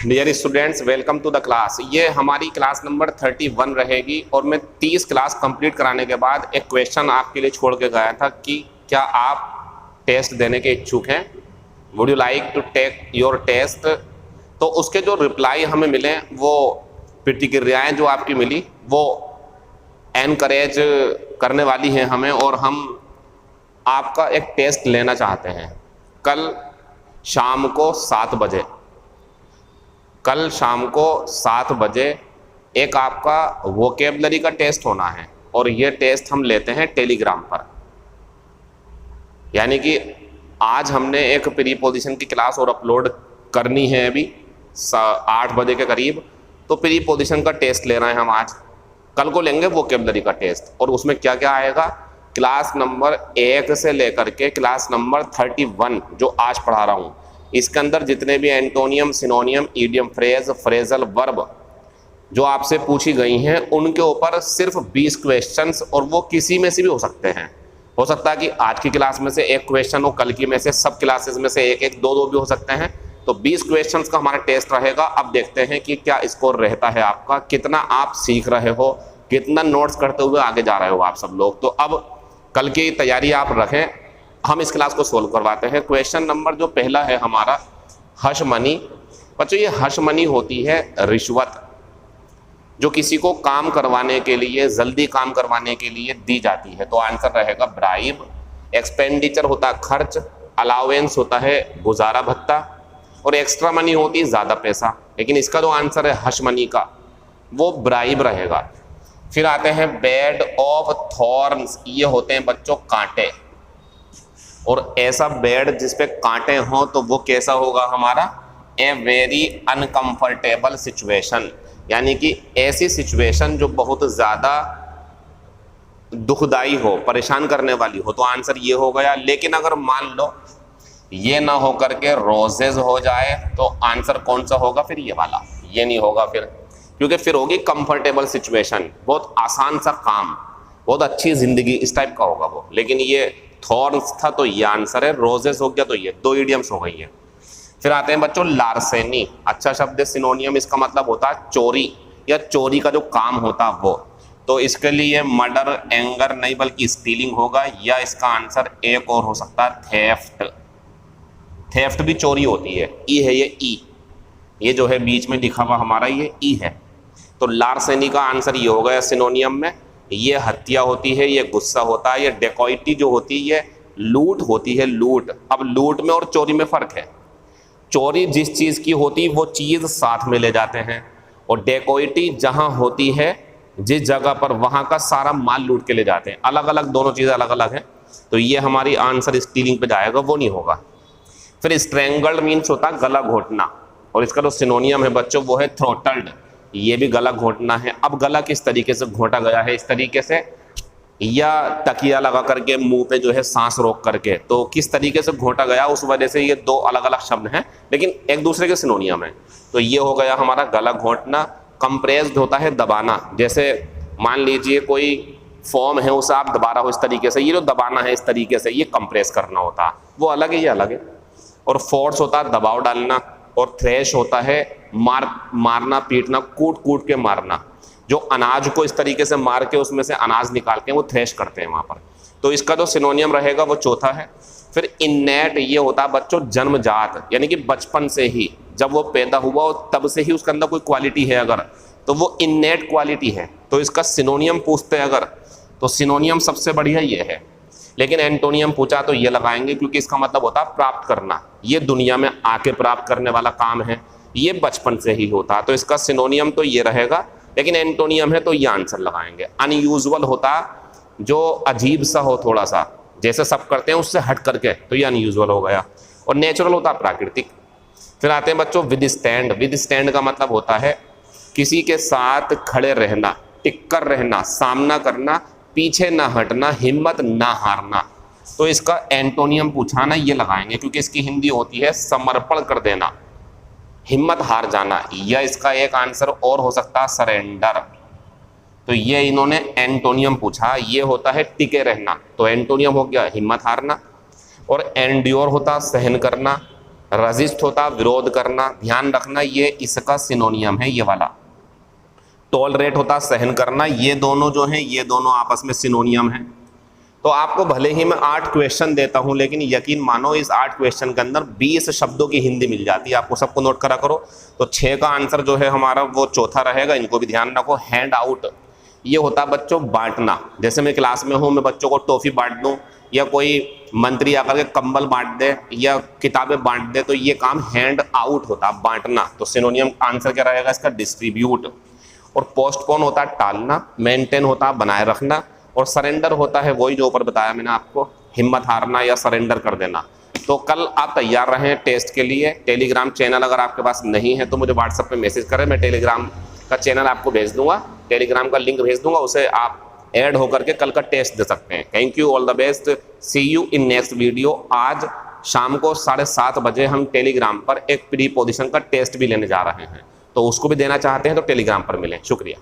Dear students, welcome to the class. ये हमारी class number 31 रहेगी और मैं 30 क्लास कंप्लीट कराने के बाद एक क्वेश्चन आपके लिए छोड़ के गया था कि क्या आप टेस्ट देने के इच्छुक हैं, would you like to take your test. तो उसके जो रिप्लाई हमें मिले, वो प्रतिक्रियाएं जो आपकी मिली वो एनकरेज करने वाली हैं हमें, और हम आपका एक टेस्ट लेना चाहते हैं कल शाम को 7 बजे। कल शाम को 7 बजे एक आपका वोकेबलरी का टेस्ट होना है, और ये टेस्ट हम लेते हैं टेलीग्राम पर। यानी कि आज हमने एक प्रीपोजिशन की क्लास और अपलोड करनी है अभी 8 बजे के करीब, तो प्रीपोजिशन का टेस्ट ले रहे हैं हम आज। कल को लेंगे वोकेबलरी का टेस्ट, और उसमें क्या क्या आएगा, क्लास नंबर 1 से लेकर के क्लास नंबर 31 जो आज पढ़ा रहा हूँ, इसके अंदर जितने भी antonym, सिनोनियम, idiom, phrase, phrasal verb जो आपसे पूछी गई हैं, उनके ऊपर सिर्फ 20 क्वेश्चंस, और वो किसी में से भी हो सकते हैं। हो सकता है कि आज की क्लास में से एक क्वेश्चन हो, कल की में से, सब क्लासेस में से एक एक दो दो भी हो सकते हैं। तो 20 क्वेश्चंस का हमारा टेस्ट रहेगा। अब देखते हैं कि क्या स्कोर रहता है आपका, कितना आप सीख रहे हो, कितना नोट्स करते हुए आगे जा रहे हो आप सब लोग। तो अब कल की तैयारी आप रखें, हम इस क्लास को सोल्व करवाते हैं। क्वेश्चन नंबर जो पहला है हमारा, हश मनी। बच्चों, ये हश मनी होती है रिश्वत, जो किसी को काम करवाने के लिए, जल्दी काम करवाने के लिए दी जाती है। तो आंसर रहेगा ब्राइब। एक्सपेंडिचर होता है खर्च, अलाउंस होता है गुजारा भत्ता, और एक्स्ट्रा मनी होती है ज़्यादा पैसा। लेकिन इसका जो आंसर है हश मनी का, वो ब्राइब रहेगा। फिर आते हैं बेड ऑफ थॉर्न्स। ये होते हैं बच्चों कांटे, और ऐसा बेड जिसपे कांटे हों तो वो कैसा होगा हमारा, ए वेरी अनकंफर्टेबल सिचुएशन। यानी कि ऐसी सिचुएशन जो बहुत ज़्यादा दुखदाई हो, परेशान करने वाली हो। तो आंसर ये हो गया। लेकिन अगर मान लो ये ना हो करके रोजेज हो जाए, तो आंसर कौन सा होगा फिर, ये वाला। ये नहीं होगा फिर, क्योंकि फिर होगी कंफर्टेबल सिचुएशन, बहुत आसान सा काम, बहुत अच्छी जिंदगी, इस टाइप का होगा वो। लेकिन ये थॉर्न्स था तो ये आंसर है, रोजेस हो गया तो ये दो इडियम्स हो गई है। फिर आते हैं बच्चों लार्सेनी। अच्छा शब्द है, सिनोनियम। इसका मतलब होता है चोरी, या चोरी का जो काम होता है वो। तो इसके लिए मर्डर, एंगर नहीं बल्कि स्टीलिंग होगा, या इसका आंसर एक और हो सकता है थेफ्ट। थेफ्ट भी चोरी होती है। ई है ये, ई, ये जो है बीच में लिखा हुआ हमारा ये ई है। तो लार्सेनी का आंसर ये हो गया सिनोनियम में। ये हत्या होती है, ये गुस्सा होता है, ये डेकोइटी जो होती है, ये लूट होती है, लूट। अब लूट में और चोरी में फ़र्क है। चोरी जिस चीज़ की होती वो चीज़ साथ में ले जाते हैं, और डेकोइटी जहाँ होती है जिस जगह पर, वहाँ का सारा माल लूट के ले जाते हैं। अलग अलग, दोनों चीज़ें अलग अलग हैं। तो ये हमारी आंसर स्टीलिंग पे जाएगा, वो नहीं होगा। फिर स्ट्रेंगल्ड मीन्स होता है गला घोटना, और इसका जो सिनोनियम है बच्चों वो है थ्रोटल्ड। ये भी गला घोटना है। अब गला किस तरीके से घोटा गया है, इस तरीके से, या तकिया लगा करके मुंह पे जो है सांस रोक करके, तो किस तरीके से घोटा गया, उस वजह से ये दो अलग अलग शब्द हैं, लेकिन एक दूसरे के सिनोनियम है। तो ये हो गया हमारा गला घोटना। कंप्रेस्ड होता है दबाना। जैसे मान लीजिए कोई फॉर्म है, उसे आप दबा रहे हो इस तरीके से, ये जो दबाना है इस तरीके से, ये कंप्रेस करना होता है, वो अलग है, ये अलग है। और फोर्स होता है दबाव डालना, और थ्रेश होता है मारना, पीटना, कूट कूट के मारना। जो अनाज को इस तरीके से मार के उसमें से अनाज निकालते हैं, वो थ्रेश करते हैं वहाँ पर। तो इसका जो सिनोनियम रहेगा वो चौथा है। फिर इन्नेट, ये होता है बच्चों जन्मजात, यानी कि बचपन से ही, जब वो पैदा हुआ और तब से ही उसके अंदर कोई क्वालिटी है अगर, तो वो इन्नेट क्वालिटी है। तो इसका सिनोनियम पूछते हैं अगर, तो सिनोनियम सबसे बढ़िया ये है। लेकिन एंटोनियम पूछा तो ये लगाएंगे, क्योंकि इसका मतलब होता है प्राप्त करना। ये दुनिया में आके प्राप्त करने वाला काम है, ये बचपन से ही होता। तो इसका सिनोनियम तो ये रहेगा, लेकिन एंटोनियम है तो ये आंसर लगाएंगे। अनयूजुअल होता जो अजीब सा हो, थोड़ा सा जैसे सब करते हैं उससे हट करके, तो ये अनयूजुअल हो गया। और नेचुरल होता प्राकृतिक। फिर आते हैं बच्चों विद स्टैंड। विद स्टैंड का मतलब होता है किसी के साथ खड़े रहना, टिक कर रहना, सामना करना, पीछे ना हटना, हिम्मत ना हारना। तो इसका एंटोनियम पूछा ना, ये लगाएंगे, क्योंकि इसकी हिंदी होती है समर्पण कर देना, हिम्मत हार जाना। या इसका एक आंसर और हो सकता है सरेंडर। तो ये इन्होंने एंटोनियम पूछा, ये होता है टिके रहना, तो एंटोनियम हो गया हिम्मत हारना। और एंड्योर होता सहन करना, रजिस्ट होता विरोध करना, ध्यान रखना ये इसका सिनोनियम है ये वाला। टॉलरेट होता सहन करना, ये दोनों जो हैं ये दोनों आपस में सिनोनियम हैं। तो आपको भले ही मैं 8 क्वेश्चन देता हूं, लेकिन यकीन मानो इस 8 क्वेश्चन के अंदर 20 शब्दों की हिंदी मिल जाती है आपको, सबको नोट करा करो। तो 6 का आंसर जो है हमारा वो चौथा रहेगा, इनको भी ध्यान रखो। हैंड आउट ये होता बच्चों बांटना, जैसे मैं क्लास में हूँ, मैं बच्चों को टॉफी बांट दूँ या कोई मंत्री आकर के कंबल बांट दे या किताबें बांट दे, तो ये काम हैंड आउट होता बांटना। तो सिनोनियम आंसर क्या रहेगा इसका? डिस्ट्रीब्यूट। और पोस्टपोन होता है टालना, मेंटेन होता है बनाए रखना, और सरेंडर होता है वही जो ऊपर बताया मैंने आपको, हिम्मत हारना या सरेंडर कर देना। तो कल आप तैयार रहें टेस्ट के लिए। टेलीग्राम चैनल अगर आपके पास नहीं है तो मुझे व्हाट्सएप पे मैसेज करें, मैं टेलीग्राम का चैनल आपको भेज दूंगा, टेलीग्राम का लिंक भेज दूंगा, उसे आप ऐड होकर के कल का टेस्ट दे सकते हैं। Thank you, all the best, see you in next video. आज शाम को 7:30 बजे हम टेलीग्राम पर एक प्री पोजीशन का टेस्ट भी लेने जा रहे हैं, तो उसको भी देना चाहते हैं तो टेलीग्राम पर मिलें। शुक्रिया।